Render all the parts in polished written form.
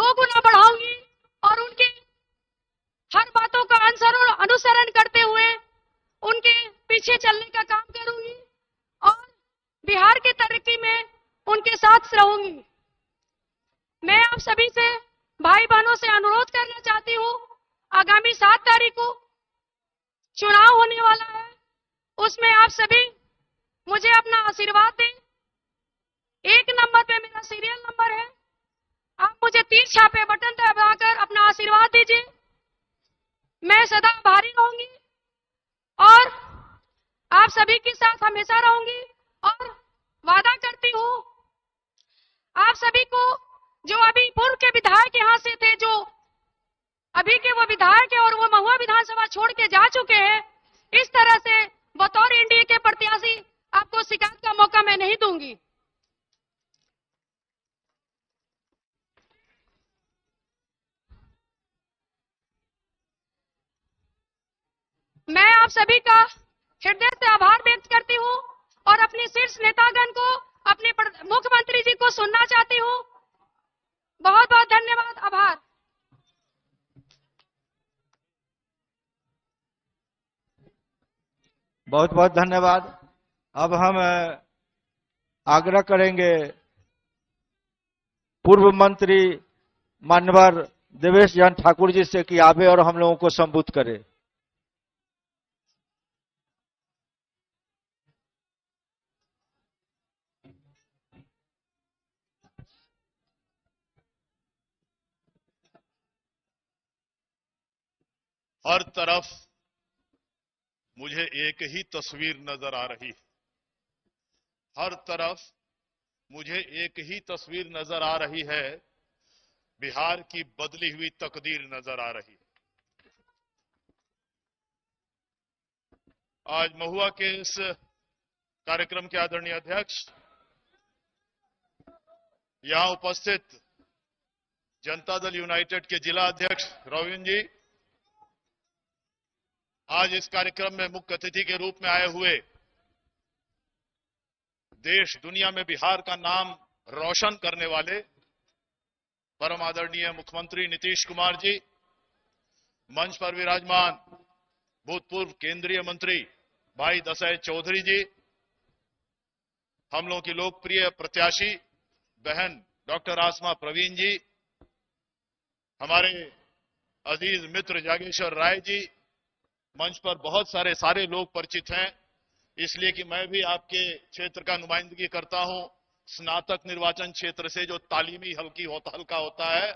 2 गुना बढ़ाऊंगी और उनकी हर बातों का अनुसरण करते हुए उनके पीछे चलने का काम करूंगी और बिहार की तरक्की में उनके साथ रहूंगी। मैं आप सभी से, भाई बहनों से अनुरोध करना चाहती हूं, आगामी 7 तारीख को चुनाव होने वाला है, उसमें आप सभी मुझे अपना आशीर्वाद दें। 1 नंबर पे मेरा सीरियल नंबर है, आप मुझे 3 छापे बटन दबाकर अपना आशीर्वाद दीजिए। मैं सदा आभारी रहूंगी और आप सभी के साथ हमेशा रहूंगी और वादा करती हूं आप सभी को, जो अभी पूर्व के विधायक यहां से थे, जो अभी के वो विधायक है और वो महुआ विधानसभा छोड़ के जा चुके हैं, इस तरह से बतौर एनडीए के प्रत्याशी आपको शिकायत का मौका मैं नहीं दूंगी। मैं आप सभी का हृदय से आभार व्यक्त करती हूं और अपने शीर्ष नेतागण को, अपने मुख्यमंत्री जी को सुनना चाहती हूं। बहुत बहुत धन्यवाद, आभार। बहुत बहुत धन्यवाद। अब हम आग्रह करेंगे पूर्व मंत्री माननीय देवेश चंद्र ठाकुर जी से कि आवे और हम लोगों को संबोधित करें। हर तरफ मुझे एक ही तस्वीर नजर आ रही है। हर तरफ मुझे एक ही तस्वीर नजर आ रही है। बिहार की बदली हुई तकदीर नजर आ रही है। आज महुआ के इस कार्यक्रम के आदरणीय अध्यक्ष, यहां उपस्थित जनता दल यूनाइटेड के जिला अध्यक्ष रविंद्र जी, आज इस कार्यक्रम में मुख्य अतिथि के रूप में आए हुए देश दुनिया में बिहार का नाम रोशन करने वाले परम आदरणीय मुख्यमंत्री नीतीश कुमार जी, मंच पर विराजमान भूतपूर्व केंद्रीय मंत्री भाई दशरथ चौधरी जी, हम लोगों की लोकप्रिय प्रत्याशी बहन डॉक्टर आसमा प्रवीण जी, हमारे अजीज मित्र जागेश्वर राय जी, मंच पर बहुत सारे लोग परिचित हैं, इसलिए कि मैं भी आपके क्षेत्र का नुमाइंदगी करता हूं। स्नातक निर्वाचन क्षेत्र से जो तालीमी हल्का होता है,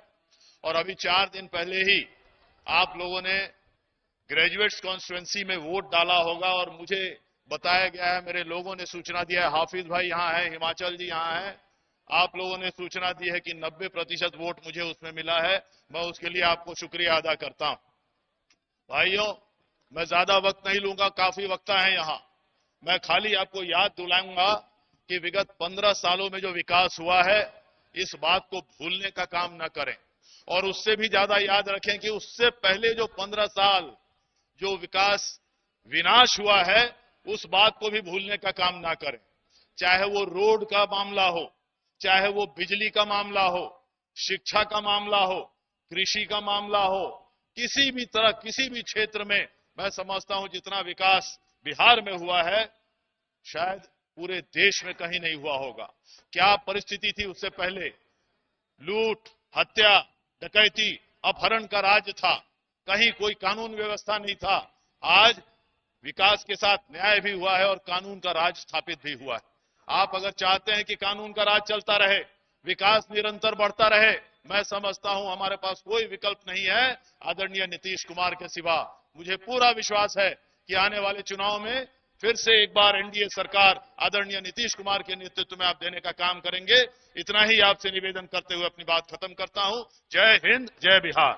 और अभी 4 दिन पहले ही आप लोगों ने ग्रेजुएट्स कॉन्स्टिट्यूएंसी में वोट डाला होगा और मुझे बताया गया है, मेरे लोगों ने सूचना दिया है, हाफिज भाई यहां है, हिमाचल जी यहां है, आप लोगों ने सूचना दी है कि 90% वोट मुझे उसमें मिला है। मैं उसके लिए आपको शुक्रिया अदा करता हूं। भाइयों, मैं ज्यादा वक्त नहीं लूंगा, काफी वक्ता है यहां। मैं खाली आपको याद दिलाऊंगा कि विगत 15 सालों में जो विकास हुआ है, इस बात को भूलने का काम न करें, और उससे भी ज्यादा याद रखें कि उससे पहले जो 15 साल जो विकास विनाश हुआ है, उस बात को भी भूलने का काम ना करें। चाहे वो रोड का मामला हो, चाहे वो बिजली का मामला हो, शिक्षा का मामला हो, कृषि का मामला हो, किसी भी तरह किसी भी क्षेत्र में मैं समझता हूं जितना विकास बिहार में हुआ है, शायद पूरे देश में कहीं नहीं हुआ होगा। क्या परिस्थिति थी उससे पहले? लूट, हत्या, डकैती, अपहरण का राज था, कहीं कोई कानून व्यवस्था नहीं था। आज विकास के साथ न्याय भी हुआ है और कानून का राज स्थापित भी हुआ है। आप अगर चाहते हैं कि कानून का राज चलता रहे, विकास निरंतर बढ़ता रहे, मैं समझता हूं हमारे पास कोई विकल्प नहीं है आदरणीय नीतीश कुमार के सिवा। मुझे पूरा विश्वास है कि आने वाले चुनाव में फिर से एक बार एनडीए सरकार आदरणीय नीतीश कुमार के नेतृत्व में आप देने का काम करेंगे। इतना ही आपसे निवेदन करते हुए अपनी बात खत्म करता हूं। जय हिंद, जय बिहार।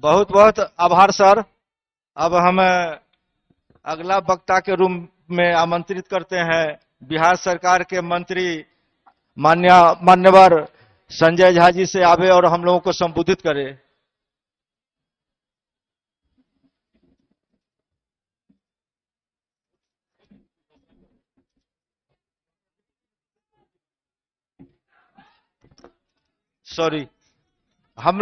बहुत बहुत आभार सर। अब हम अगला वक्ता के रूप में आमंत्रित करते हैं बिहार सरकार के मंत्री मान्यवर संजय झा जी से आवे और हम लोगों को संबोधित करे। सॉरी, हम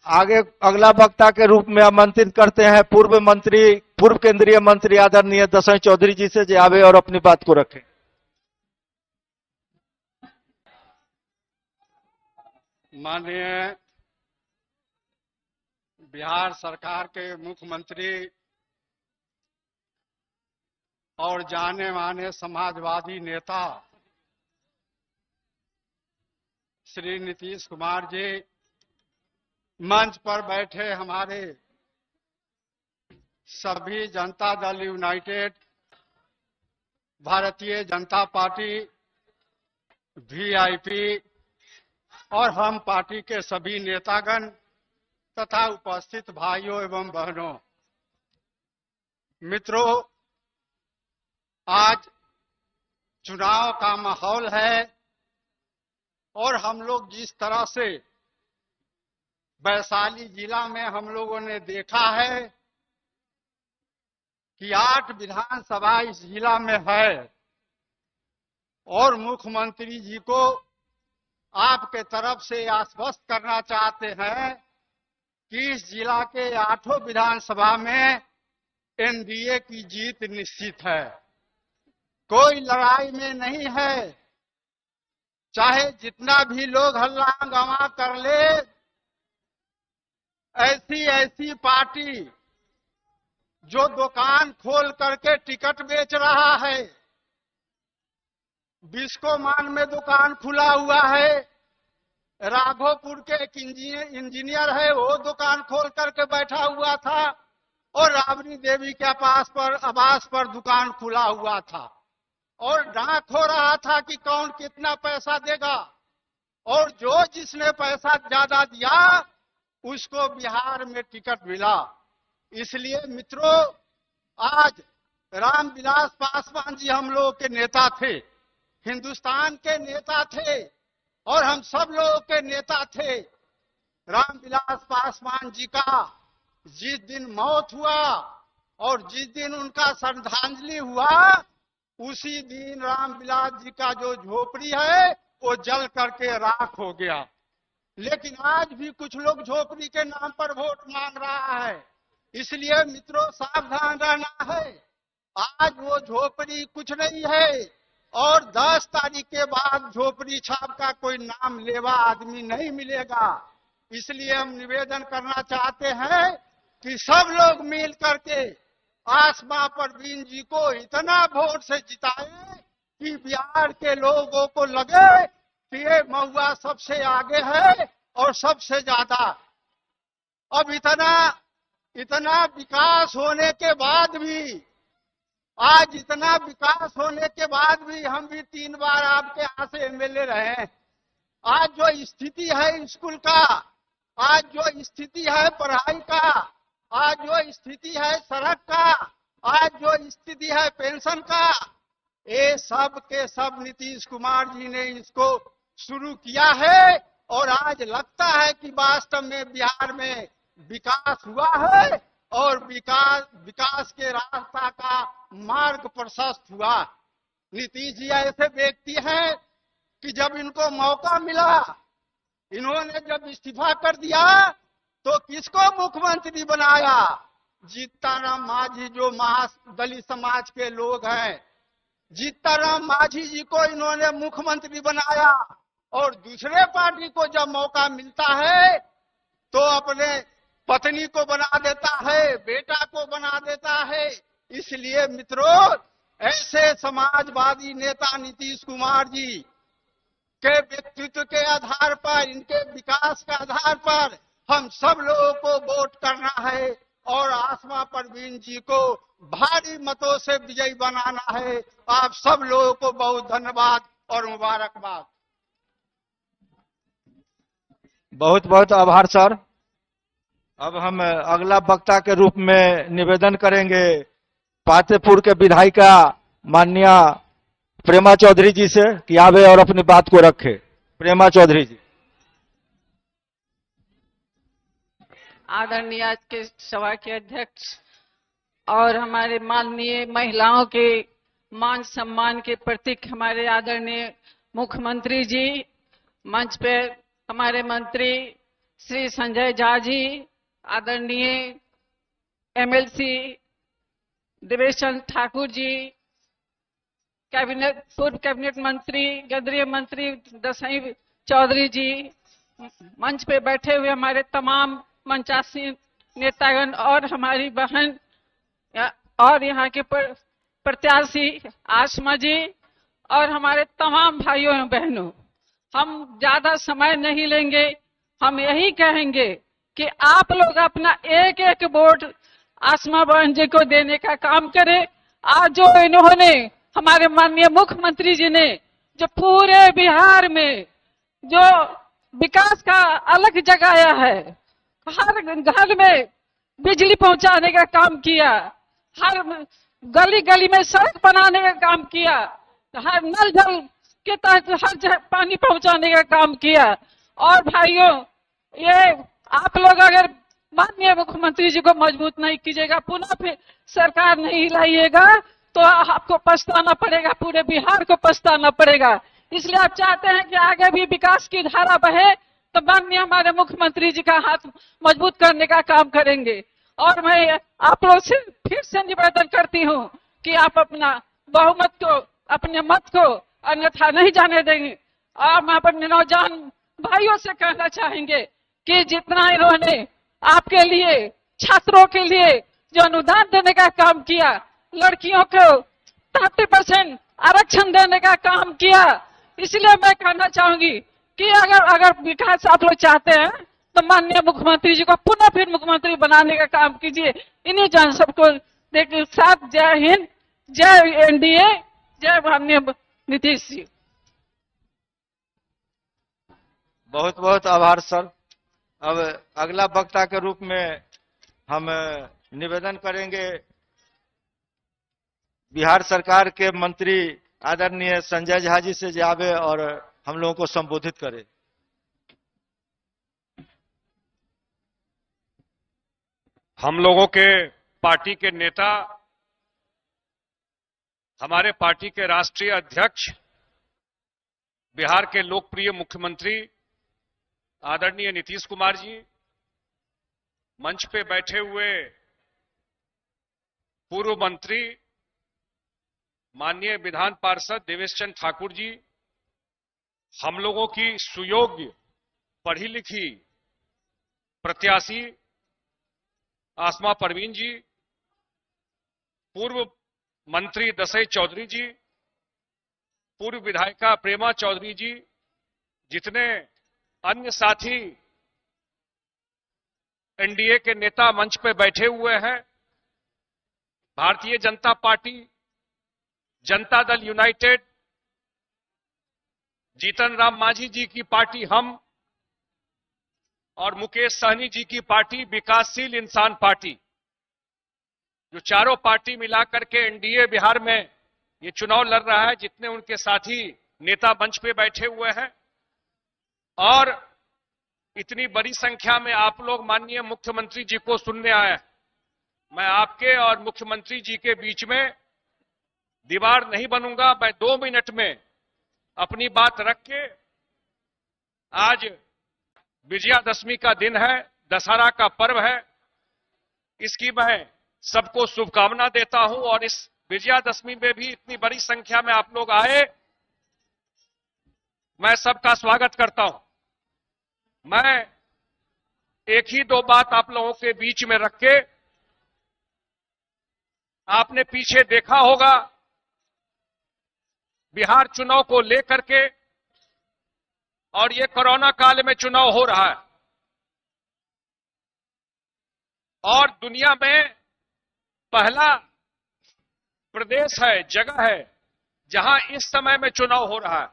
आगे अगला वक्ता के रूप में आमंत्रित करते हैं पूर्व केंद्रीय मंत्री आदरणीय दसाई चौधरी जी से, जो आवे और अपनी बात को रखें। माननीय बिहार सरकार के मुख्यमंत्री और जाने माने समाजवादी नेता श्री नीतीश कुमार जी, मंच पर बैठे हमारे सभी Janata Dal United, Bharatiya Janata party, VIP और हम पार्टी के सभी नेतागण तथा उपस्थित भाइयों एवं बहनों, मित्रों, आज चुनाव का माहौल है और हम लोग जिस तरह से वैशाली जिला में हम लोगों ने देखा है कि 8 विधानसभा इस जिला में है और मुख्यमंत्री जी को आपके तरफ से आश्वस्त करना चाहते हैं कि इस जिला के 8 विधानसभा में एनडीए की जीत निश्चित है, कोई लड़ाई में नहीं है। चाहे जितना भी लोग हल्ला हंगामा कर ले, ऐसी पार्टी जो दुकान खोल करके टिकट बेच रहा है, बिस्कोमान में दुकान खुला हुआ है, राघोपुर के एक इंजीनियर है, वो दुकान खोल करके बैठा हुआ था और राबड़ी देवी के आवास पर दुकान खुला हुआ था और डांक हो रहा था कि कौन कितना पैसा देगा, और जो जिसने पैसा ज्यादा दिया उसको बिहार में टिकट मिला। इसलिए मित्रों, आज रामविलास पासवान जी हम लोग के नेता थे, हिंदुस्तान के नेता थे और हम सब लोगों के नेता थे। रामविलास पासवान जी का जिस दिन मौत हुआ और जिस दिन उनका श्रद्धांजलि हुआ, उसी दिन रामविलास जी का जो झोपड़ी है वो जल करके राख हो गया। लेकिन आज भी कुछ लोग झोपड़ी के नाम पर वोट मांग रहा है, इसलिए मित्रों सावधान रहना है। आज वो झोपड़ी कुछ नहीं है और 10 तारीख के बाद झोपड़ी छाप का कोई नाम लेवा आदमी नहीं मिलेगा। इसलिए हम निवेदन करना चाहते हैं कि सब लोग मिल करके आसमा परवीन जी को इतना वोट से जिताएं कि बिहार के लोगों को लगे कि ये महुआ सबसे आगे है और सबसे ज्यादा। अब इतना विकास होने के बाद भी, आज इतना विकास होने के बाद भी हम भी 3 बार आपके यहाँ से एमएलए रहे हैं। आज जो स्थिति है स्कूल का, आज जो स्थिति है पढ़ाई का, आज जो स्थिति है सड़क का, आज जो स्थिति है पेंशन का, ये सब के सब नीतीश कुमार जी ने इसको शुरू किया है और आज लगता है कि वास्तव में बिहार में विकास हुआ है और विकास के रास्ता का मार्ग प्रशस्त हुआ। नीतीश जी ऐसे व्यक्ति हैं कि जब इनको मौका मिला, इन्होंने जब इस्तीफा कर दिया तो किसको मुख्यमंत्री बनाया? जीतनराम मांझी, जो दलित समाज के लोग हैं, जीतनराम मांझी जी को इन्होंने मुख्यमंत्री बनाया। और दूसरे पार्टी को जब मौका मिलता है तो अपने पत्नी को बना देता है, बेटा को बना देता है। इसलिए मित्रों, ऐसे समाजवादी नेता नीतीश कुमार जी के व्यक्तित्व के आधार पर, इनके विकास के आधार पर हम सब लोगों को वोट करना है और आसमा परवीन जी को भारी मतों से विजयी बनाना है। आप सब लोगों को बहुत धन्यवाद और मुबारकबाद। बहुत बहुत आभार सर। अब हम अगला वक्ता के रूप में निवेदन करेंगे पातेपुर के विधायिका माननीय प्रेमा चौधरी जी से कि आवे और अपनी बात को रखे। प्रेमा चौधरी जी। आदरणीय आज के सभा के अध्यक्ष और हमारे माननीय महिलाओं के मान सम्मान के प्रतीक हमारे आदरणीय मुख्यमंत्री जी, मंच पे हमारे मंत्री श्री संजय झा जी, आदरणीय एमएलसी देवेश चंद्र ठाकुर जी, पूर्व कैबिनेट मंत्री केंद्रीय मंत्री दसाई चौधरी जी, मंच पे बैठे हुए हमारे तमाम मंचासीन नेतागण और हमारी बहन और यहाँ के प्रत्याशी आसमा जी और हमारे तमाम भाइयों एवं बहनों, हम ज्यादा समय नहीं लेंगे। हम यही कहेंगे कि आप लोग अपना एक एक वोट आसमा बहन जी को देने का काम करें। आज जो इन्होंने हमारे माननीय मुख्यमंत्री जी ने जो पूरे बिहार में जो विकास का अलग जगाया है, हर घर में बिजली पहुंचाने का काम किया, हर गली गली में सड़क बनाने का काम किया, हर नल जल के तहत हर जगह पानी पहुंचाने का काम किया। और भाइयों, ये आप लोग अगर माननीय मुख्यमंत्री जी को मजबूत नहीं कीजिएगा, पुनः फिर सरकार नहीं हिलाइएगा, तो आपको पछताना पड़ेगा, पूरे बिहार को पछताना पड़ेगा। इसलिए आप चाहते हैं कि आगे भी विकास की धारा बहे, तो माननीय हमारे मुख्यमंत्री जी का हाथ मजबूत करने का काम करेंगे। और मैं आप लोग से फिर से निवेदन करती हूँ कि आप अपना बहुमत को, अपने मत को अन्यथा नहीं जाने देंगे। और मैं अपने नौजवान भाइयों से कहना चाहेंगे कि जितना इन्होंने आपके लिए, छात्रों के लिए जो अनुदान देने का काम किया, लड़कियों को 30% आरक्षण देने का काम किया, इसलिए मैं कहना चाहूंगी कि अगर विकास आप लोग चाहते हैं तो माननीय मुख्यमंत्री जी को पुनः फिर मुख्यमंत्री बनाने का काम कीजिए। इन्हीं जन सबको देखिए साथ, जय हिंद, जय एनडीए, जय माननीय नीतीश जी। बहुत बहुत आभार सर। अब अगला वक्ता के रूप में हम निवेदन करेंगे बिहार सरकार के मंत्री आदरणीय संजय झा जी से, जावे और हम लोगों को संबोधित करें। हम लोगों के पार्टी के नेता, हमारे पार्टी के राष्ट्रीय अध्यक्ष, बिहार के लोकप्रिय मुख्यमंत्री आदरणीय नीतीश कुमार जी, मंच पे बैठे हुए पूर्व मंत्री माननीय विधान पार्षद देवेश चंद्र ठाकुर जी, हम लोगों की सुयोग्य पढ़ी लिखी प्रत्याशी आसमा परवीन जी, पूर्व मंत्री दसाई चौधरी जी, पूर्व विधायिका प्रेमा चौधरी जी, जितने अन्य साथी एनडीए के नेता मंच पे बैठे हुए हैं, भारतीय जनता पार्टी, जनता दल यूनाइटेड, जीतन राम मांझी जी की पार्टी हम, और मुकेश सहनी जी की पार्टी विकासशील इंसान पार्टी, जो चारों पार्टी मिलाकर के एनडीए बिहार में ये चुनाव लड़ रहा है, जितने उनके साथी नेता मंच पे बैठे हुए हैं, और इतनी बड़ी संख्या में आप लोग माननीय मुख्यमंत्री जी को सुनने आए हैं। मैं आपके और मुख्यमंत्री जी के बीच में दीवार नहीं बनूंगा। मैं 2 मिनट में अपनी बात रख के, आज विजयादशमी का दिन है, दशहरा का पर्व है, इसकी मैं सबको शुभकामना देता हूं। और इस विजयादशमी में भी इतनी बड़ी संख्या में आप लोग आए, मैं सबका स्वागत करता हूं। मैं एक ही 2 बात आप लोगों के बीच में रख के, आपने पीछे देखा होगा बिहार चुनाव को लेकर के, और ये कोरोना काल में चुनाव हो रहा है, और दुनिया में पहला प्रदेश है, जगह है, जहां इस समय में चुनाव हो रहा है।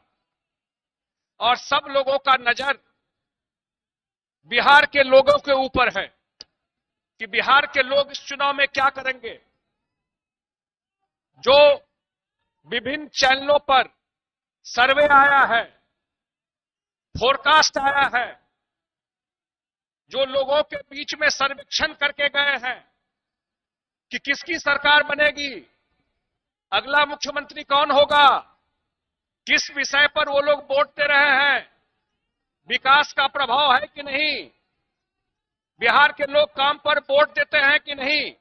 और सब लोगों का नजर बिहार के लोगों के ऊपर है कि बिहार के लोग इस चुनाव में क्या करेंगे। जो विभिन्न चैनलों पर सर्वे आया है, फोरकास्ट आया है, जो लोगों के बीच में सर्वेक्षण करके गए हैं कि किसकी सरकार बनेगी, अगला मुख्यमंत्री कौन होगा, किस विषय पर वो लोग वोट दे रहे हैं, विकास का प्रभाव है कि नहीं, बिहार के लोग काम पर वोट देते हैं कि नहीं।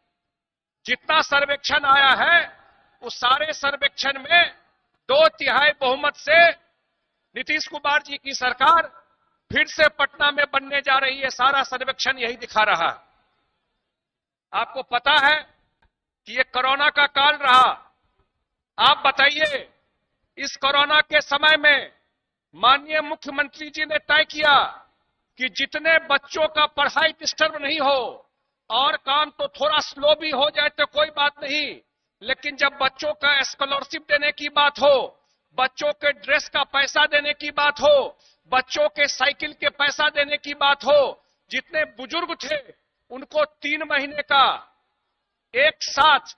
जितना सर्वेक्षण आया है उस सारे सर्वेक्षण में 2/3 बहुमत से नीतीश कुमार जी की सरकार फिर से पटना में बनने जा रही है। सारा सर्वेक्षण यही दिखा रहा है। आपको पता है कि ये कोरोना का काल रहा। आप बताइए, इस कोरोना के समय में माननीय मुख्यमंत्री जी ने तय किया कि जितने बच्चों का पढ़ाई डिस्टर्ब नहीं हो और काम तो थोड़ा स्लो भी हो जाए तो कोई बात नहीं, लेकिन जब बच्चों का स्कॉलरशिप देने की बात हो, बच्चों के ड्रेस का पैसा देने की बात हो, बच्चों के साइकिल के पैसा देने की बात हो, जितने बुजुर्ग थे उनको 3 महीने का एक साथ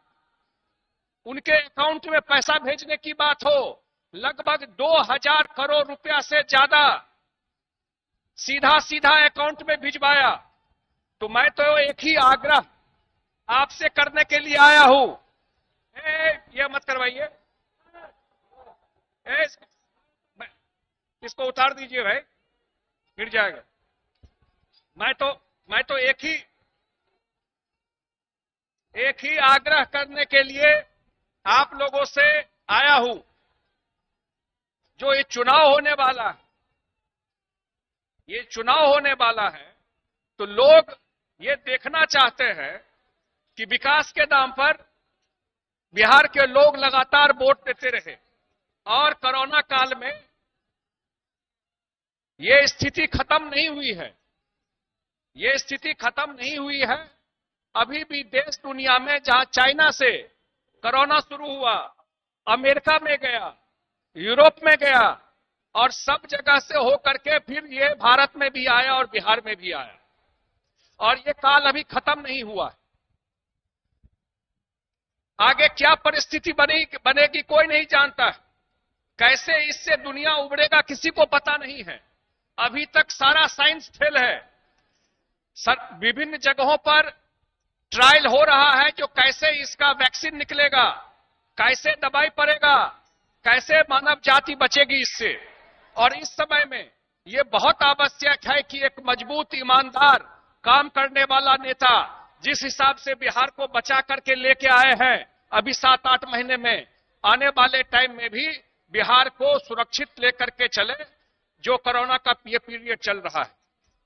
उनके अकाउंट में पैसा भेजने की बात हो, लगभग 2000 करोड़ रुपया से ज्यादा सीधा सीधा अकाउंट में भिजवाया। तो मैं तो एक ही आग्रह आपसे करने के लिए आया हूं। ये मत करवाइए, इसको उतार दीजिए भाई, गिर जाएगा। मैं तो एक ही आग्रह करने के लिए आप लोगों से आया हूं। जो ये चुनाव होने वाला है, तो लोग ये देखना चाहते हैं कि विकास के नाम पर बिहार के लोग लगातार वोट देते रहे और कोरोना काल में ये स्थिति खत्म नहीं हुई है। अभी भी देश दुनिया में जहां चाइना से कोरोना शुरू हुआ, अमेरिका में गया, यूरोप में गया और सब जगह से होकर के फिर ये भारत में भी आया और बिहार में भी आया, और ये काल अभी खत्म नहीं हुआ है। आगे क्या परिस्थिति बनेगी कोई नहीं जानता। कैसे इससे दुनिया उबरेगा किसी को पता नहीं है। अभी तक सारा साइंस फेल है। विभिन्न जगहों पर ट्रायल हो रहा है जो कैसे इसका वैक्सीन निकलेगा, कैसे दवाई पड़ेगा, कैसे मानव जाति बचेगी इससे। और इस समय में यह बहुत आवश्यक है कि एक मजबूत, ईमानदार, काम करने वाला नेता जिस हिसाब से बिहार को बचा करके लेके आए हैं अभी 7-8 महीने में, आने वाले टाइम में भी बिहार को सुरक्षित लेकर के चले जो कोरोना का ये पीरियड चल रहा है।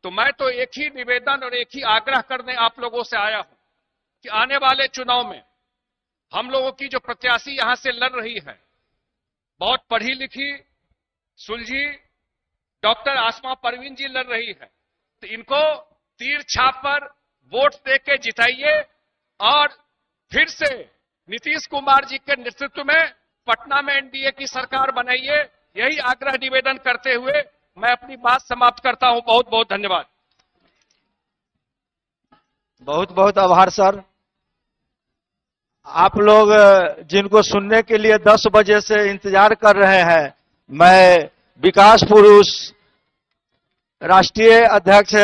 तो मैं तो एक ही निवेदन और एक ही आग्रह करने आप लोगों से आया हूं कि आने वाले चुनाव में हम लोगों की जो प्रत्याशी यहां से लड़ रही है, बहुत पढ़ी लिखी, सुलझी डॉक्टर आसमा परवीन जी लड़ रही है। तो इनको तीर छाप पर वोट देके जिताइए और फिर से नीतीश कुमार जी के नेतृत्व में पटना में एनडीए की सरकार बनाइए। यही आग्रह निवेदन करते हुए मैं अपनी बात समाप्त करता हूं। बहुत बहुत धन्यवाद। बहुत बहुत आभार सर। आप लोग जिनको सुनने के लिए 10 बजे से इंतजार कर रहे हैं, मैं विकास पुरुष राष्ट्रीय अध्यक्ष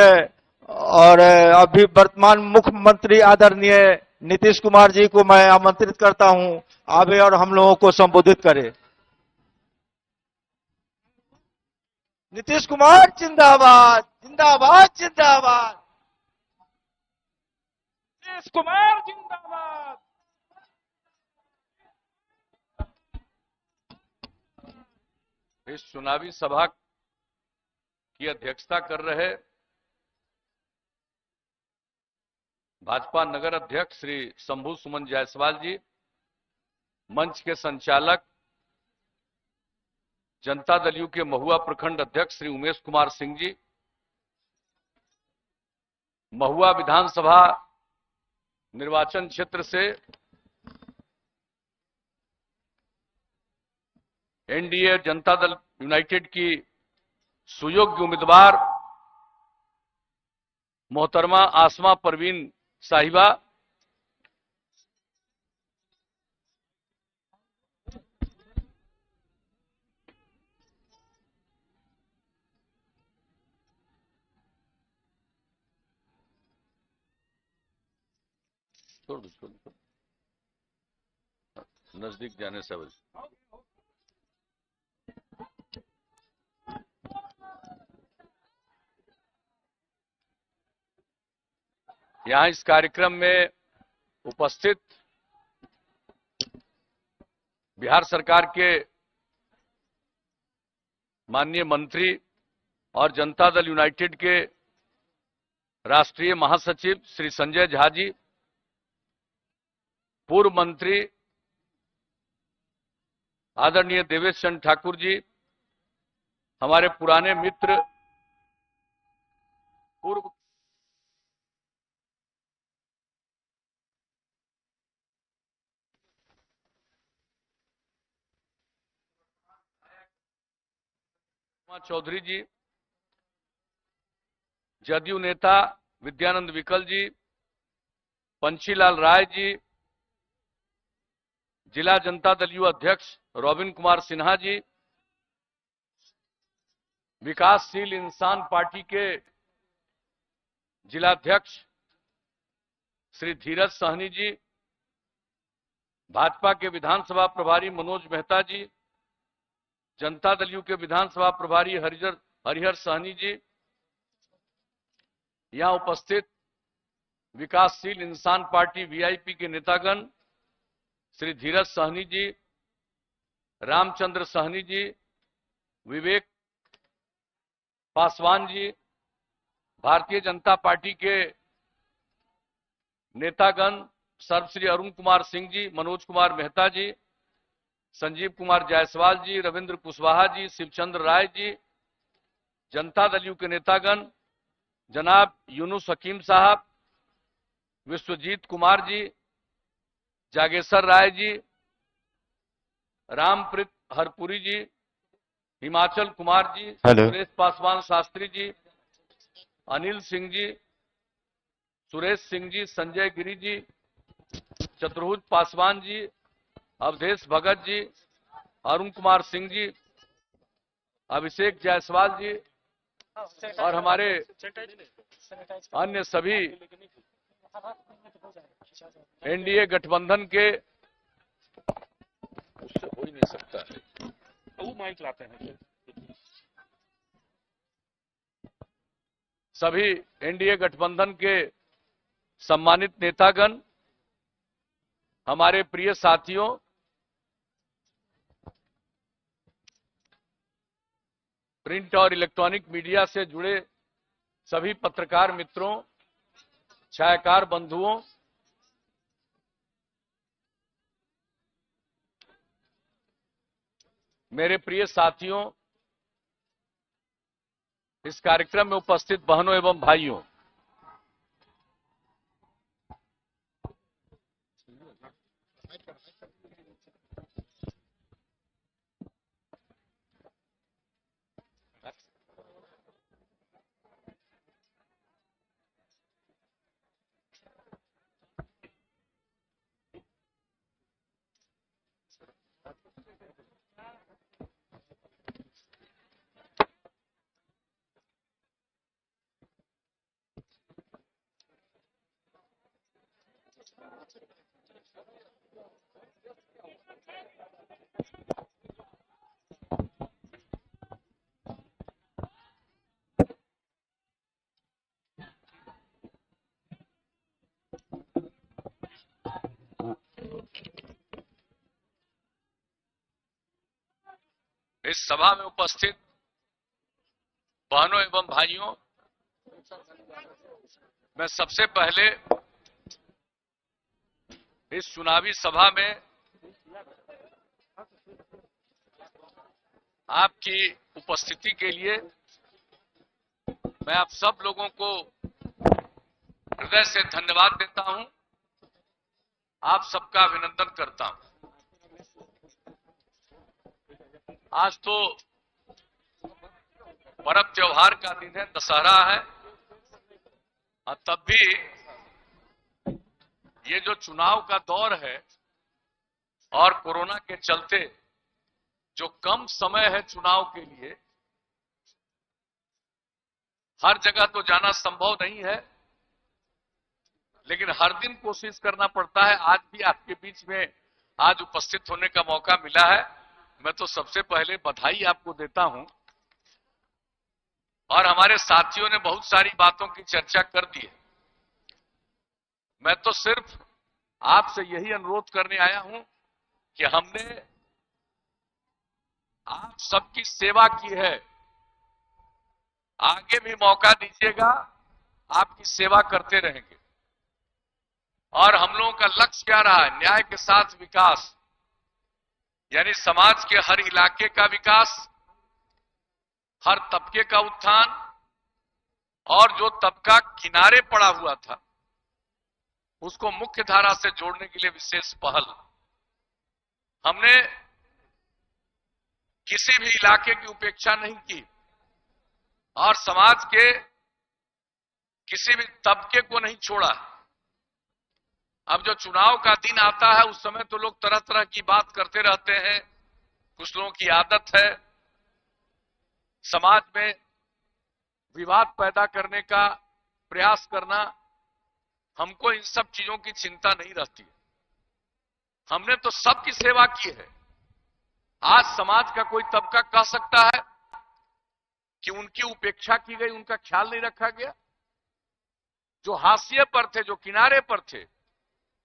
और अभी वर्तमान मुख्यमंत्री आदरणीय नीतीश कुमार जी को मैं आमंत्रित करता हूं, आवे और हम लोगों को संबोधित करें। नीतीश कुमार जिंदाबाद, जिंदाबाद, जिंदाबाद। नीतीश कुमार जिंदाबाद। इस चुनावी सभा की अध्यक्षता कर रहे भाजपा नगर अध्यक्ष श्री शंभू सुमन जायसवाल जी, मंच के संचालक जनता दल यू के महुआ प्रखंड अध्यक्ष श्री उमेश कुमार सिंह जी, महुआ विधानसभा निर्वाचन क्षेत्र से एनडीए जनता दल यूनाइटेड की सुयोग्य उम्मीदवार मोहतरमा आसमा परवीन साहिबा, नजदीक जाने से यहां इस कार्यक्रम में उपस्थित बिहार सरकार के माननीय मंत्री और जनता दल यूनाइटेड के राष्ट्रीय महासचिव श्री संजय झा जी, पूर्व मंत्री आदरणीय देवेश चंद्र ठाकुर जी, हमारे पुराने मित्र पूर्व चौधरी जी, जदयू नेता विद्यानंद विकल जी, पंचीलाल राय जी, जिला जनता दल युवा अध्यक्ष रोबिन कुमार सिन्हा जी, विकासशील इंसान पार्टी के जिलाध्यक्ष श्री धीरज सहनी जी, भाजपा के विधानसभा प्रभारी मनोज मेहता जी, जनता दल यू के विधानसभा प्रभारी हरिहर सहनी जी, यहां उपस्थित विकासशील इंसान पार्टी वीआईपी के नेतागण श्री धीरज सहनी जी, रामचंद्र सहनी जी, विवेक पासवान जी, भारतीय जनता पार्टी के नेतागण सर्वश्री अरुण कुमार सिंह जी, मनोज कुमार मेहता जी, संजीव कुमार जायसवाल जी, रविंद्र कुशवाहा जी, शिवचंद्र राय जी, जनता दल यू के नेतागण जनाब यूनुस हकीम साहब, विश्वजीत कुमार जी, जागेश्वर राय जी, रामप्रीत हरपुरी जी, हिमाचल कुमार जी, सुरेश पासवान शास्त्री जी, अनिल सिंह जी, सुरेश सिंह जी, संजय गिरी जी, चतुर्भुज पासवान जी, अवधेश भगत जी, अरुण कुमार सिंह जी, अभिषेक जायसवाल जी और हमारे अन्य सभी एनडीए गठबंधन के, उससे हो ही नहीं सकता है, वो माइक लाते हैं, सभी एनडीए गठबंधन के सम्मानित नेतागण, हमारे प्रिय साथियों, प्रिंट और इलेक्ट्रॉनिक मीडिया से जुड़े सभी पत्रकार मित्रों, छायाकार बंधुओं, मेरे प्रिय साथियों, इस कार्यक्रम में उपस्थित बहनों एवं भाइयों, इस सभा में उपस्थित बहनों एवं भाइयों, मैं सबसे पहले इस चुनावी सभा में आपकी उपस्थिति के लिए मैं आप सब लोगों को हृदय से धन्यवाद देता हूं, आप सबका अभिनंदन करता हूं। आज तो पर्व त्योहार का दिन है, दशहरा है, और तब भी ये जो चुनाव का दौर है और कोरोना के चलते जो कम समय है चुनाव के लिए, हर जगह तो जाना संभव नहीं है, लेकिन हर दिन कोशिश करना पड़ता है। आज भी आपके बीच में आज उपस्थित होने का मौका मिला है, मैं तो सबसे पहले बधाई आपको देता हूं। और हमारे साथियों ने बहुत सारी बातों की चर्चा कर दी है। मैं तो सिर्फ आपसे यही अनुरोध करने आया हूं कि हमने आप सबकी सेवा की है, आगे भी मौका दीजिएगा, आपकी सेवा करते रहेंगे। और हम लोगों का लक्ष्य क्या रहा है? न्याय के साथ विकास, यानी समाज के हर इलाके का विकास, हर तबके का उत्थान, और जो तबका किनारे पड़ा हुआ था उसको मुख्य धारा से जोड़ने के लिए विशेष पहल। हमने किसी भी इलाके की उपेक्षा नहीं की और समाज के किसी भी तबके को नहीं छोड़ा। अब जो चुनाव का दिन आता है उस समय तो लोग तरह तरह की बात करते रहते हैं। कुछ लोगों की आदत है समाज में विवाद पैदा करने का प्रयास करना। हमको इन सब चीजों की चिंता नहीं रहती। हमने तो सबकी सेवा की है। आज समाज का कोई तबका कह सकता है कि उनकी उपेक्षा की गई, उनका ख्याल नहीं रखा गया? जो हाशिए पर थे, जो किनारे पर थे,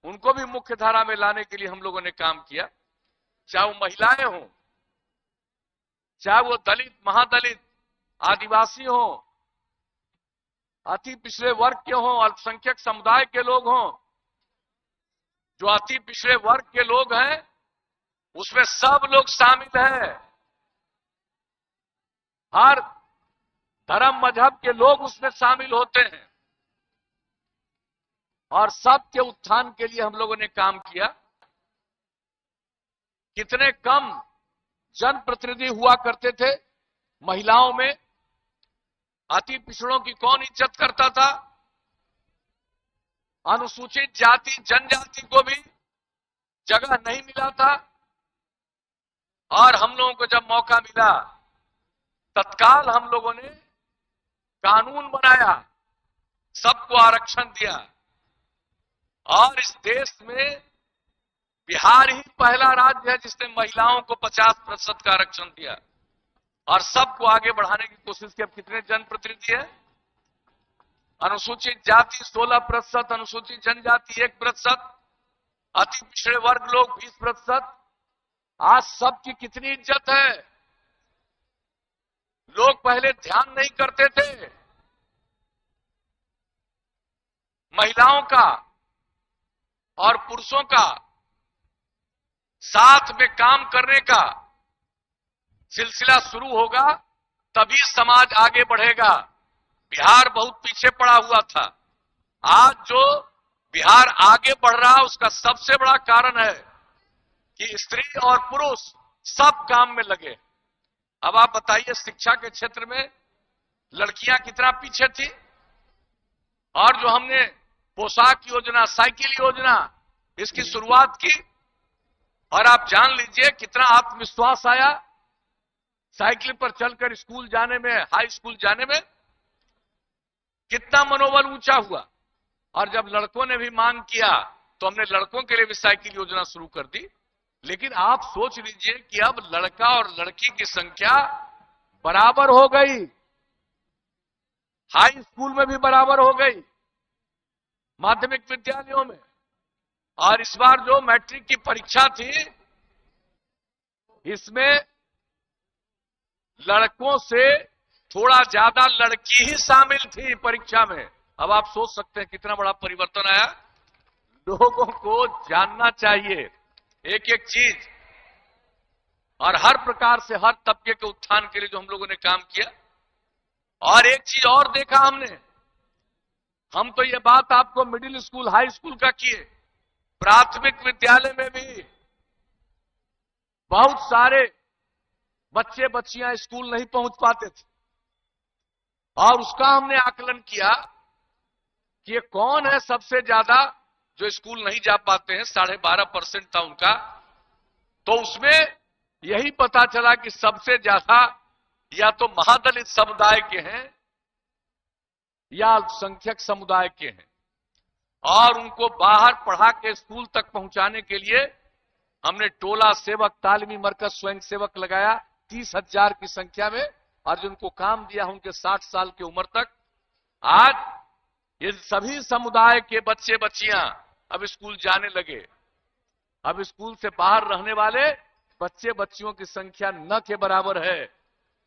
उनको भी मुख्य धारा में लाने के लिए हम लोगों ने काम किया। चाहे वो महिलाएं हों, चाहे वो दलित, महादलित, आदिवासी हों, अति पिछड़े वर्ग के हों, अल्पसंख्यक समुदाय के लोग हों। जो अति पिछड़े वर्ग के लोग हैं उसमें सब लोग शामिल हैं। हर धर्म मजहब के लोग उसमें शामिल होते हैं और सबके उत्थान के लिए हम लोगों ने काम किया। कितने कम जनप्रतिनिधि हुआ करते थे महिलाओं में। अति पिछड़ों की कौन इज्जत करता था? अनुसूचित जाति जनजाति को भी जगह नहीं मिला था। और हम लोगों को जब मौका मिला तत्काल हम लोगों ने कानून बनाया, सबको आरक्षण दिया। और इस देश में बिहार ही पहला राज्य है जिसने महिलाओं को 50% का आरक्षण दिया और सबको आगे बढ़ाने की कोशिश की। अब कितने जनप्रतिनिधि है? अनुसूचित जाति 16%, अनुसूचित जनजाति 1%, अति पिछड़े वर्ग लोग 20%। आज सबकी कितनी इज्जत है। लोग पहले ध्यान नहीं करते थे महिलाओं का और पुरुषों का साथ में काम करने का सिलसिला शुरू होगा तभी समाज आगे बढ़ेगा। बिहार बहुत पीछे पड़ा हुआ था। आज जो बिहार आगे बढ़ रहा है उसका सबसे बड़ा कारण है कि स्त्री और पुरुष सब काम में लगे। अब आप बताइए शिक्षा के क्षेत्र में लड़कियां कितना पीछे थी। और जो हमने पोशाक योजना, साइकिल योजना, इसकी शुरुआत की और आप जान लीजिए कितना आत्मविश्वास आया साइकिल पर चलकर स्कूल जाने में, हाई स्कूल जाने में। कितना मनोबल ऊंचा हुआ। और जब लड़कों ने भी मांग किया तो हमने लड़कों के लिए भी साइकिल योजना शुरू कर दी। लेकिन आप सोच लीजिए कि अब लड़का और लड़की की संख्या बराबर हो गई, हाई स्कूल में भी बराबर हो गई, माध्यमिक विद्यालयों में। और इस बार जो मैट्रिक की परीक्षा थी इसमें लड़कों से थोड़ा ज्यादा लड़की ही शामिल थी परीक्षा में। अब आप सोच सकते हैं कितना बड़ा परिवर्तन आया। लोगों को जानना चाहिए एक एक चीज और हर प्रकार से हर तबके के उत्थान के लिए जो हम लोगों ने काम किया। और एक चीज और देखा हमने, हम तो ये बात आपको मिडिल स्कूल, हाई स्कूल का किए, प्राथमिक विद्यालय में भी बहुत सारे बच्चे बच्चियां स्कूल नहीं पहुंच पाते थे। और उसका हमने आकलन किया कि ये कौन है सबसे ज्यादा जो स्कूल नहीं जा पाते हैं। 12.5% था उनका। तो उसमें यही पता चला कि सबसे ज्यादा या तो महादलित समुदाय के हैं या अल्पसंख्यक समुदाय के हैं। और उनको बाहर पढ़ा के स्कूल तक पहुंचाने के लिए हमने टोला सेवक, तालीमी मरकज, स्वयं सेवक लगाया 30,000 की संख्या में। और जिनको काम दिया उनके 60 साल की उम्र तक। आज ये सभी समुदाय के बच्चे बच्चियां अब स्कूल जाने लगे। अब स्कूल से बाहर रहने वाले बच्चे बच्चियों की संख्या न के बराबर है।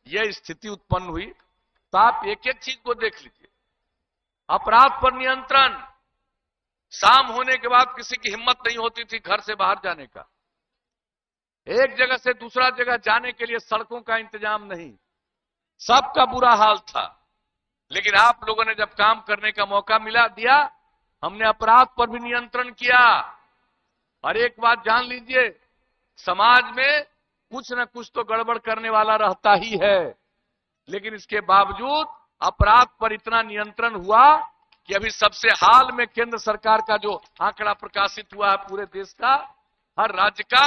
यह स्थिति उत्पन्न हुई। तो आप एक एक चीज को देख लीजिए। अपराध पर नियंत्रण, शाम होने के बाद किसी की हिम्मत नहीं होती थी घर से बाहर जाने का। एक जगह से दूसरा जगह जाने के लिए सड़कों का इंतजाम नहीं, सबका बुरा हाल था। लेकिन आप लोगों ने जब काम करने का मौका दिया, हमने अपराध पर भी नियंत्रण किया। और एक बात जान लीजिए, समाज में कुछ न कुछ तो गड़बड़ करने वाला रहता ही है, लेकिन इसके बावजूद अपराध पर इतना नियंत्रण हुआ कि अभी सबसे हाल में केंद्र सरकार का जो आंकड़ा प्रकाशित हुआ है पूरे देश का, हर राज्य का,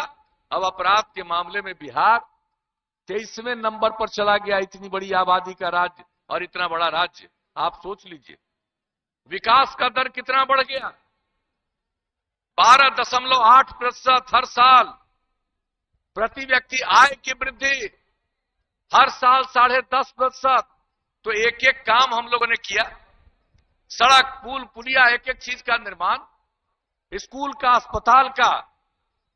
अब अपराध के मामले में बिहार 23वें नंबर पर चला गया। इतनी बड़ी आबादी का राज्य और इतना बड़ा राज्य, आप सोच लीजिए विकास का दर कितना बढ़ गया। 12.8% हर साल प्रति व्यक्ति आय की वृद्धि, हर साल 10.5%। तो एक एक काम हम लोगों ने किया, सड़क, पुल, पुलिया, एक एक चीज का निर्माण, स्कूल का, अस्पताल का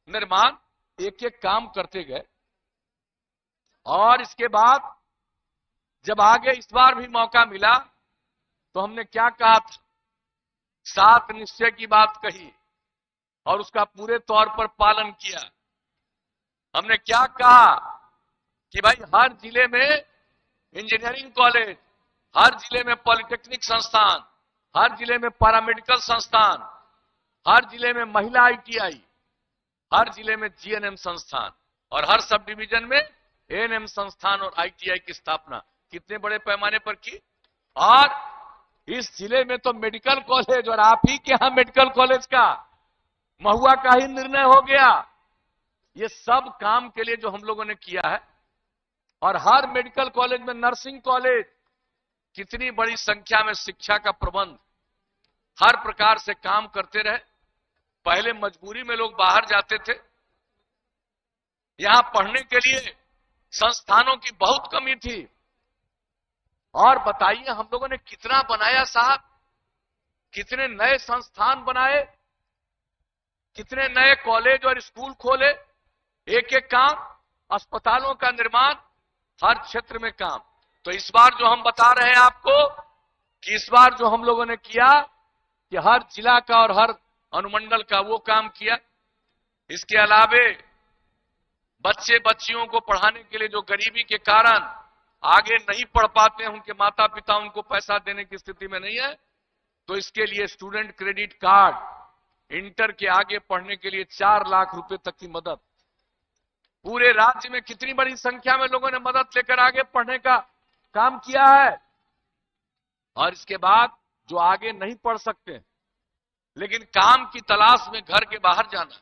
निर्माण, एक एक काम करते गए। और इसके बाद जब आगे इस बार भी मौका मिला तो हमने क्या कहा था, 7 निश्चय की बात कही और उसका पूरे तौर पर पालन किया। हमने क्या कहा कि भाई हर जिले में इंजीनियरिंग कॉलेज, हर जिले में पॉलिटेक्निक संस्थान, हर जिले में पैरामेडिकल संस्थान, हर जिले में महिला आईटीआई, हर जिले में जीएनएम संस्थान और हर सब डिवीजन में एएनएम संस्थान और आईटीआई की स्थापना कितने बड़े पैमाने पर की। और इस जिले में तो मेडिकल कॉलेज, और आप ही के यहां मेडिकल कॉलेज का, महुआ का ही निर्णय हो गया। ये सब काम के लिए जो हम लोगों ने किया है, और हर मेडिकल कॉलेज में नर्सिंग कॉलेज, कितनी बड़ी संख्या में शिक्षा का प्रबंध, हर प्रकार से काम करते रहे। पहले मजबूरी में लोग बाहर जाते थे, यहां पढ़ने के लिए संस्थानों की बहुत कमी थी। और बताइए हम लोगों ने कितना बनाया साहब, कितने नए संस्थान बनाए, कितने नए कॉलेज और स्कूल खोले, एक एक काम, अस्पतालों का निर्माण, हर क्षेत्र में काम। तो इस बार जो हम बता रहे हैं आपको कि इस बार जो हम लोगों ने किया कि हर जिला का और हर अनुमंडल का वो काम किया। इसके अलावे बच्चे बच्चियों को पढ़ाने के लिए जो गरीबी के कारण आगे नहीं पढ़ पाते हैं, उनके माता पिता उनको पैसा देने की स्थिति में नहीं है, तो इसके लिए स्टूडेंट क्रेडिट कार्ड, इंटर के आगे पढ़ने के लिए 4 लाख रुपए तक की मदद। पूरे राज्य में कितनी बड़ी संख्या में लोगों ने मदद लेकर आगे पढ़ने का काम किया है। और इसके बाद जो आगे नहीं पढ़ सकते लेकिन काम की तलाश में घर के बाहर जाना,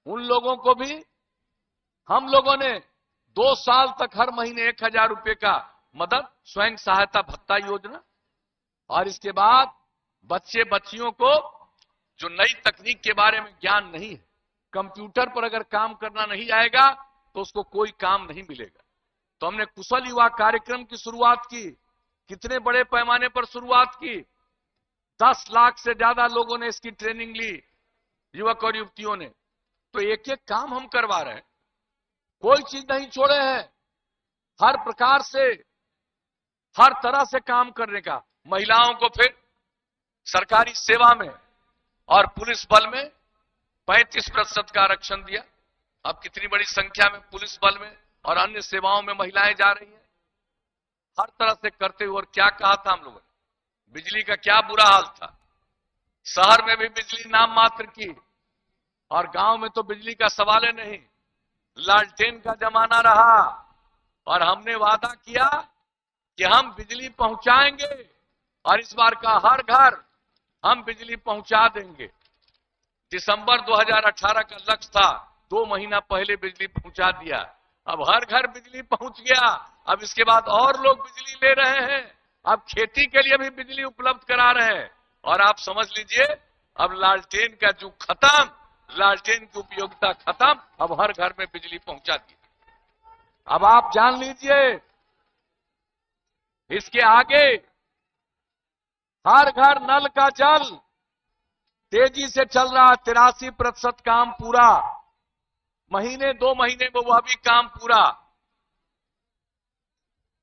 उन लोगों को भी हम लोगों ने 2 साल तक हर महीने 1000 रुपए का मदद, स्वयं सहायता भत्ता योजना। और इसके बाद बच्चे बच्चियों को जो नई तकनीक के बारे में ज्ञान नहीं है, कंप्यूटर पर अगर काम करना नहीं आएगा तो उसको कोई काम नहीं मिलेगा। तो हमने कुशल युवा कार्यक्रम की शुरुआत की, कितने बड़े पैमाने पर शुरुआत की, 10 लाख से ज्यादा लोगों ने इसकी ट्रेनिंग ली, युवक और युवतियों ने। तो एक एक काम हम करवा रहे हैं, कोई चीज नहीं छोड़े हैं, हर प्रकार से, हर तरह से काम करने का। महिलाओं को फिर सरकारी सेवा में और पुलिस बल में 35% का आरक्षण दिया। अब कितनी बड़ी संख्या में पुलिस बल में और अन्य सेवाओं में महिलाएं जा रही हैं, हर तरह से करते हुए। और क्या कहा था हम लोगों ने, बिजली का क्या बुरा हाल था, शहर में भी बिजली नाम मात्र की, और गांव में तो बिजली का सवाल ही नहीं, लालटेन का जमाना रहा। और हमने वादा किया कि हम बिजली पहुंचाएंगे, और इस बार का हर घर हम बिजली पहुंचा देंगे। दिसंबर 2018 का लक्ष्य था, 2 महीना पहले बिजली पहुंचा दिया। अब हर घर बिजली पहुंच गया। अब इसके बाद और लोग बिजली ले रहे हैं, अब खेती के लिए भी बिजली उपलब्ध करा रहे हैं। और आप समझ लीजिए, अब लालटेन का जुग खत्म, लालटेन की उपयोगिता खत्म, अब हर घर में बिजली पहुंचा दी। अब आप जान लीजिए, इसके आगे हर घर नल का जल तेजी से चल रहा, 83% काम पूरा, महीने 2 महीने में वह भी काम पूरा।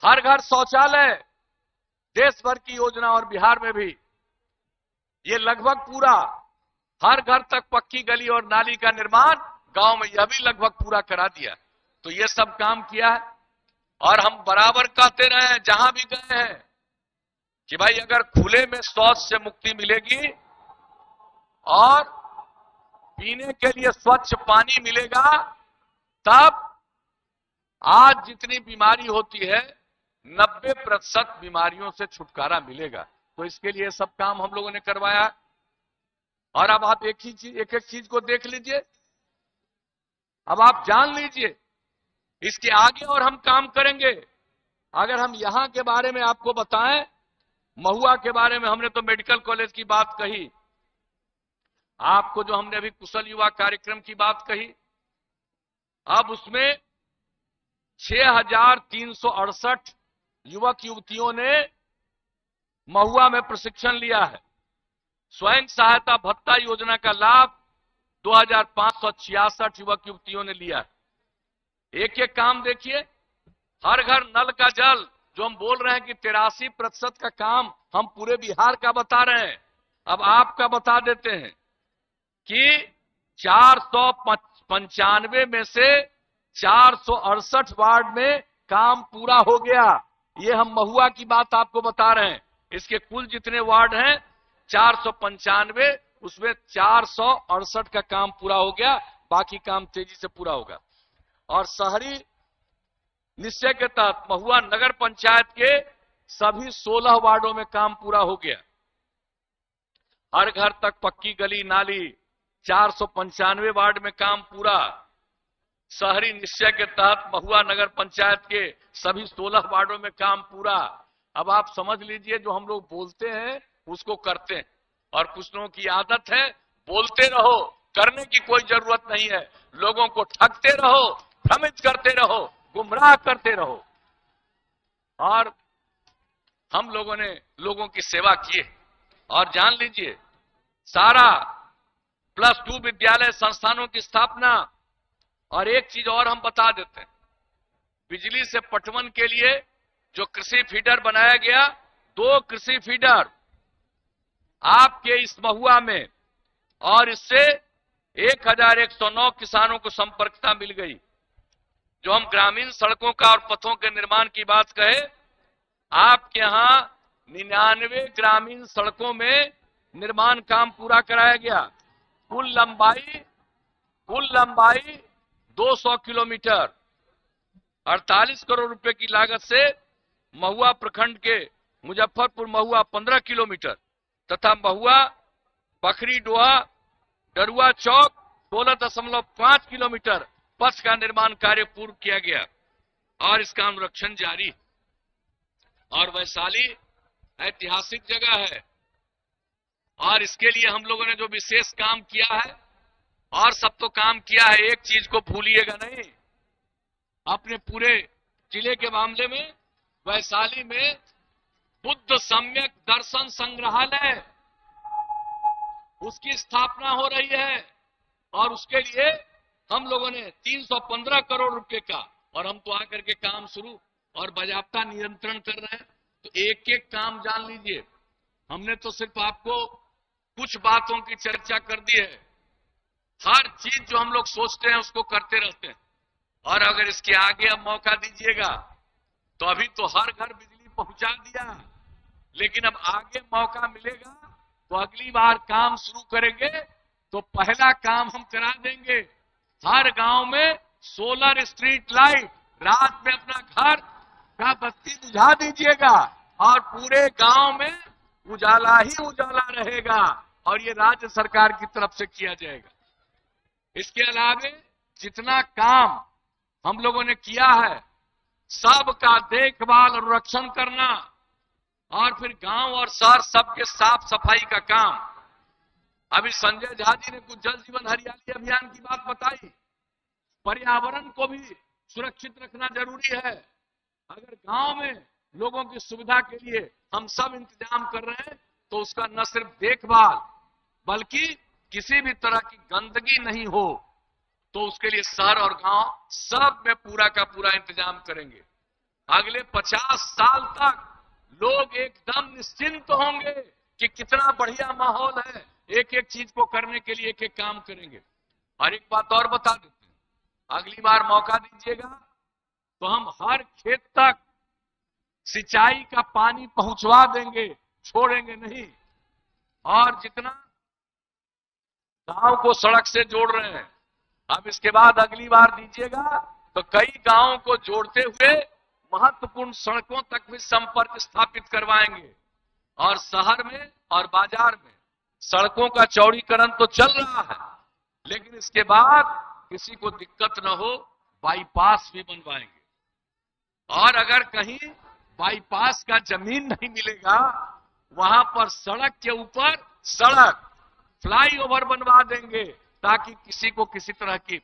हर घर शौचालय देश भर की योजना और बिहार में भी ये लगभग पूरा। हर घर तक पक्की गली और नाली का निर्माण गांव में, यह भी लगभग पूरा करा दिया। तो ये सब काम किया है। और हम बराबर कहते रहे हैं जहां भी गए हैं कि भाई अगर खुले में शौच से मुक्ति मिलेगी और पीने के लिए स्वच्छ पानी मिलेगा, तब आज जितनी बीमारी होती है 90% बीमारियों से छुटकारा मिलेगा। तो इसके लिए सब काम हम लोगों ने करवाया। और अब आप एक एक चीज को देख लीजिए, अब आप जान लीजिए इसके आगे और हम काम करेंगे। अगर हम यहां के बारे में आपको बताएं, महुआ के बारे में हमने तो मेडिकल कॉलेज की बात कही, आपको जो हमने अभी कुशल युवा कार्यक्रम की बात कही, अब उसमें 6368 युवक युवतियों ने महुआ में प्रशिक्षण लिया है। स्वयं सहायता भत्ता योजना का लाभ 2566 युवक युवतियों ने लिया है। एक एक काम देखिए, हर घर नल का जल, जो हम बोल रहे हैं कि 83% का काम हम पूरे बिहार का बता रहे हैं, अब आपका बता देते हैं कि 495 में से 468 वार्ड में काम पूरा हो गया। ये हम महुआ की बात आपको बता रहे हैं। इसके कुल जितने वार्ड हैं 495, उसमें 468 का काम पूरा हो गया, बाकी काम तेजी से पूरा होगा। और शहरी निश्चय के तहत महुआ नगर पंचायत के सभी 16 वार्डों में काम पूरा हो गया। हर घर तक पक्की गली नाली 495 वार्ड में काम पूरा। शहरी निश्चय के तहत महुआ नगर पंचायत के सभी 16 वार्डों में काम पूरा। अब आप समझ लीजिए, जो हम लोग बोलते हैं उसको करते हैं। और कुछ लोगों की आदत है बोलते रहो, करने की कोई जरूरत नहीं है। लोगों को ठगते रहो, भ्रमित करते रहो, गुमराह करते रहो। और हम लोगों ने लोगों की सेवा की है। और जान लीजिए, सारा +2 विद्यालय संस्थानों की स्थापना। और एक चीज और हम बता देते हैं, बिजली से पटवन के लिए जो कृषि फीडर बनाया गया, 2 कृषि फीडर आपके इस महुआ में, और इससे 1109 किसानों को संपर्कता मिल गई। जो हम ग्रामीण सड़कों का और पथों के निर्माण की बात कहे, आपके यहां 99 ग्रामीण सड़कों में निर्माण काम पूरा कराया गया। कुल लंबाई 200 किलोमीटर, 48 करोड़ रुपए की लागत से महुआ प्रखंड के मुजफ्फरपुर महुआ 15 किलोमीटर तथा महुआ बखरी डोहा डरुआ चौक 16.5 किलोमीटर पथ का निर्माण कार्य पूर्ण किया गया और इसका अनुरक्षण जारी। और वैशाली ऐतिहासिक जगह है और इसके लिए हम लोगों ने जो विशेष काम किया है, और सब तो काम किया है, एक चीज को भूलिएगा नहीं, अपने पूरे जिले के मामले में वैशाली में बुद्ध सम्यक दर्शन संग्रहालय, उसकी स्थापना हो रही है। और उसके लिए हम लोगों ने 315 करोड़ रुपए का, और हम तो आकर के काम शुरू और बाजाप्ता नियंत्रण कर रहे हैं। तो एक एक काम जान लीजिए, हमने तो सिर्फ आपको कुछ बातों की चर्चा कर दी है। हर चीज जो हम लोग सोचते हैं उसको करते रहते हैं। और अगर इसके आगे अब मौका दीजिएगा तो अभी तो हर घर बिजली पहुंचा दिया, लेकिन अब आगे मौका मिलेगा तो अगली बार काम शुरू करेंगे तो पहला काम हम करा देंगे, हर गांव में सोलर स्ट्रीट लाइट, रात में अपना घर का बत्ती बुझा दीजिएगा और पूरे गांव में उजाला ही उजाला रहेगा। और ये राज्य सरकार की तरफ से किया जाएगा। इसके अलावे जितना काम हम लोगों ने किया है, सबका देखभाल और रक्षण करना, और फिर गांव और शहर सबके साफ सफाई का काम। अभी संजय झा जी ने कुछ जल जीवन हरियाली अभियान की बात बताई। पर्यावरण को भी सुरक्षित रखना जरूरी है। अगर गांव में लोगों की सुविधा के लिए हम सब इंतजाम कर रहे हैं, तो उसका न सिर्फ देखभाल बल्कि किसी भी तरह की गंदगी नहीं हो, तो उसके लिए शहर और गांव सब में पूरा का पूरा इंतजाम करेंगे। अगले 50 साल तक लोग एकदम निश्चिंत होंगे कि कितना बढ़िया माहौल है, एक एक चीज को करने के लिए एक एक काम करेंगे। और एक बात और बता देते हैं, अगली बार मौका दीजिएगा तो हम हर खेत तक सिंचाई का पानी पहुंचवा देंगे, छोड़ेंगे नहीं। और जितना गांव को सड़क से जोड़ रहे हैं, अब इसके बाद अगली बार दीजिएगा तो कई गांवों को जोड़ते हुए महत्वपूर्ण सड़कों तक भी संपर्क स्थापित करवाएंगे। और शहर में और बाजार में सड़कों का चौड़ीकरण तो चल रहा है, लेकिन इसके बाद किसी को दिक्कत न हो, बाईपास भी बनवाएंगे। और अगर कहीं बाईपास का जमीन नहीं मिलेगा, वहां पर सड़क के ऊपर सड़क फ्लाईओवर बनवा देंगे ताकि किसी को किसी तरह की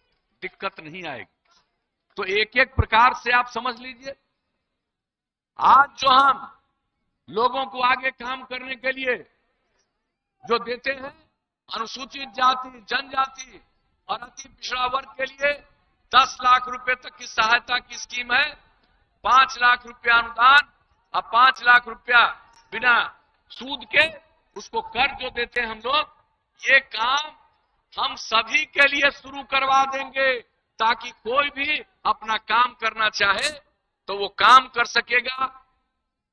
दिक्कत नहीं आएगी। तो एक एक प्रकार से आप समझ लीजिए, आज जो हम लोगों को आगे काम करने के लिए जो देते हैं, अनुसूचित जाति, जनजाति और अति पिछड़ा वर्ग के लिए 10 लाख रुपए तक की सहायता की स्कीम है, 5 लाख रुपया अनुदान और 5 लाख रुपया बिना सूद के उसको कर्ज जो देते हैं हम लोग, ये काम हम सभी के लिए शुरू करवा देंगे ताकि कोई भी अपना काम करना चाहे तो वो काम कर सकेगा,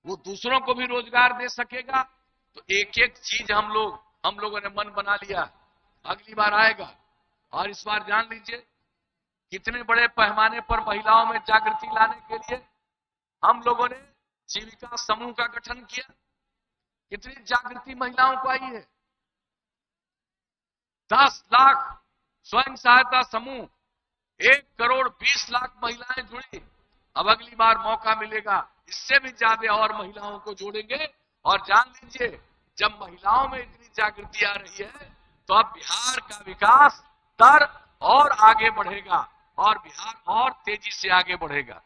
वो दूसरों को भी रोजगार दे सकेगा। तो एक एक चीज हम लोगों ने मन बना लिया, अगली बार आएगा। और इस बार जान लीजिए कितने बड़े पैमाने पर महिलाओं में जागृति लाने के लिए हम लोगों ने जीविका समूह का गठन किया। कितनी जागृति महिलाओं को आई है, 10 लाख स्वयं सहायता समूह, 1 करोड़ 20 लाख महिलाएं जुड़ी। अब अगली बार मौका मिलेगा, इससे भी ज्यादा और महिलाओं को जोड़ेंगे। और जान लीजिए जब महिलाओं में इतनी जागृति आ रही है तो अब बिहार का विकास दर और आगे बढ़ेगा और बिहार और तेजी से आगे बढ़ेगा।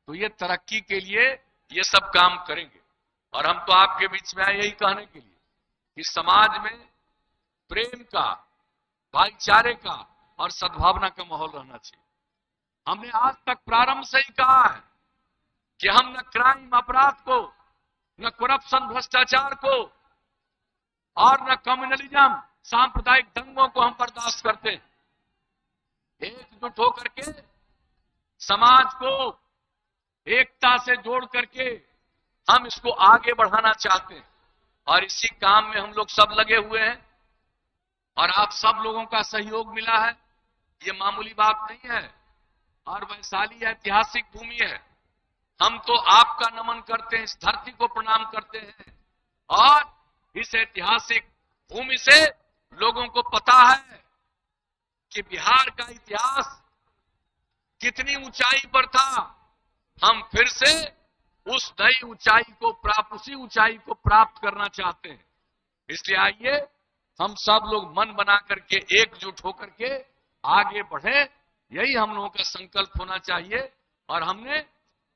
तो ये तरक्की के लिए ये सब काम करेंगे। और हम तो आपके बीच में आए यही कहने के लिए कि समाज में प्रेम का, भाईचारे का और सद्भावना का माहौल रहना चाहिए। हमने आज तक प्रारंभ से ही कहा है कि हम न क्राइम, अपराध को, न करप्शन, भ्रष्टाचार को और न कम्युनलिज्म, सांप्रदायिक दंगों को हम बर्दाश्त करते हैं। एकजुट होकर के समाज को एकता से जोड़ करके हम इसको आगे बढ़ाना चाहते हैं और इसी काम में हम लोग सब लगे हुए हैं। और आप सब लोगों का सहयोग मिला है, ये मामूली बात नहीं है। और वैशाली ऐतिहासिक भूमि है, हम तो आपका नमन करते हैं, इस धरती को प्रणाम करते हैं। और इस ऐतिहासिक भूमि से लोगों को पता है कि बिहार का इतिहास कितनी ऊंचाई पर था। हम फिर से उस नई ऊंचाई को प्राप्त, उसी ऊंचाई को प्राप्त करना चाहते हैं। इसलिए आइए हम सब लोग मन बना करके एकजुट होकर के आगे बढ़े, यही हम लोगों का संकल्प होना चाहिए। और हमने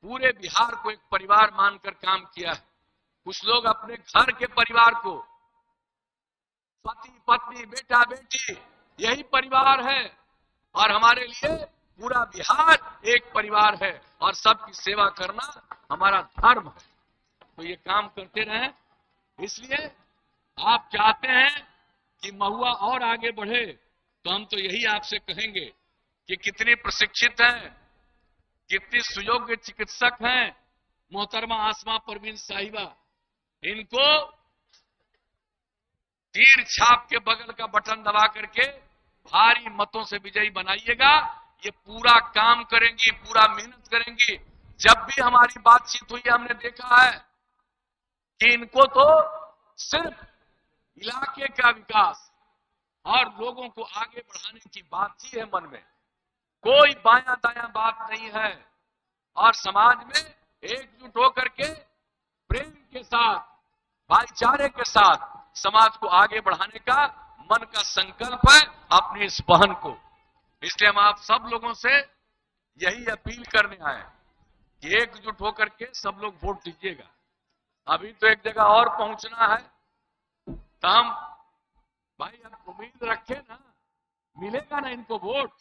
पूरे बिहार को एक परिवार मानकर काम किया है। कुछ लोग अपने घर के परिवार को, पति पत्नी, बेटा बेटी, यही परिवार है। और हमारे लिए पूरा बिहार एक परिवार है और सबकी सेवा करना हमारा धर्म है। तो ये काम करते रहें। इसलिए आप चाहते हैं कि महुआ और आगे बढ़े, तो हम तो यही आपसे कहेंगे कि कितनी प्रशिक्षित हैं, कितनी सुयोग्य चिकित्सक हैं मोहतरमा आसमा परवीन साहिबा, इनको तीर छाप के बगल का बटन दबा करके भारी मतों से विजयी बनाइएगा। ये पूरा काम करेंगी, पूरा मेहनत करेंगी। जब भी हमारी बातचीत हुई हमने देखा है कि इनको तो सिर्फ इलाके का विकास और लोगों को आगे बढ़ाने की बात ही है मन में, कोई बायां दायां बात नहीं है। और समाज में एकजुट होकर के प्रेम के साथ, भाईचारे के साथ समाज को आगे बढ़ाने का मन का संकल्प है अपनी इस बहन को। इसलिए हम आप सब लोगों से यही अपील करने आए कि एकजुट होकर के सब लोग वोट दीजिएगा। अभी तो एक जगह और पहुंचना है, तो हम भाई अब उम्मीद रखे ना, मिलेगा ना इनको वोट।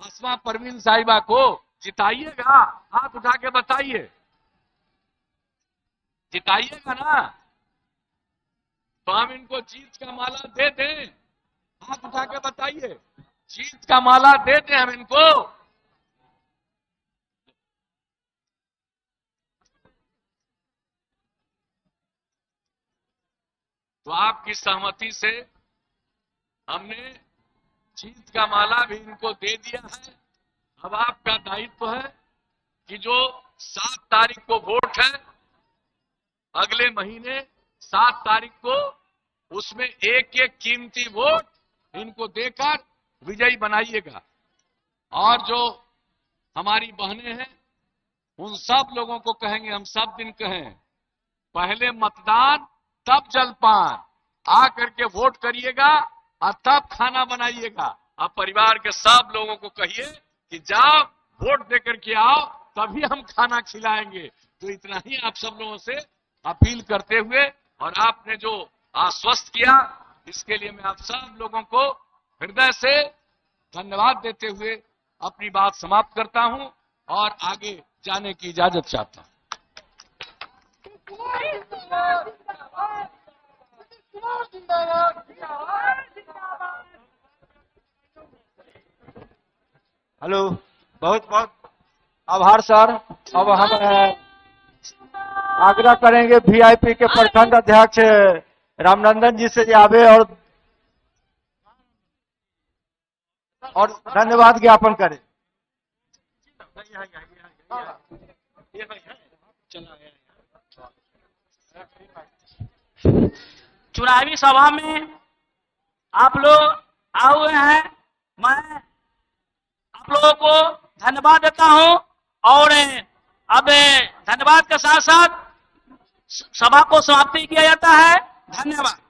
आसमा परवीन साहिबा को जिताइएगा, हाथ उठा के बताइए, जिताइएगा ना, तो हम इनको जीत का माला दे दें। हाथ उठा के बताइए, जीत का माला दे दें हम इनको। तो आपकी सहमति से हमने जीत का माला भी इनको दे दिया है। अब आपका दायित्व है कि जो 7 तारीख को वोट है, अगले महीने 7 तारीख को, उसमें एक एक कीमती वोट इनको देकर विजयी बनाइएगा। और जो हमारी बहनें हैं, उन सब लोगों को कहेंगे, हम सब दिन कहें, पहले मतदान तब जलपान, आ करके वोट करिएगा और तब खाना बनाइएगा। अब परिवार के सब लोगों को कहिए कि जाओ वोट देकर के आओ, तभी हम खाना खिलाएंगे। तो इतना ही आप सब लोगों से अपील करते हुए, और आपने जो आश्वस्त किया, इसके लिए मैं आप सब लोगों को हृदय से धन्यवाद देते हुए अपनी बात समाप्त करता हूं और आगे जाने की इजाजत चाहता हूं। हेलो, बहुत बहुत आभार सर। अब हम आग्रह करेंगे वीआईपी के प्रखंड अध्यक्ष रामनंदन जी से आवे और धन्यवाद ज्ञापन करें। चुनावी सभा में आप लोग आए हुए हैं, मैं आप लोगों को धन्यवाद देता हूं। और अब धन्यवाद के साथ साथ सभा को समाप्ति किया जाता है। धन्यवाद।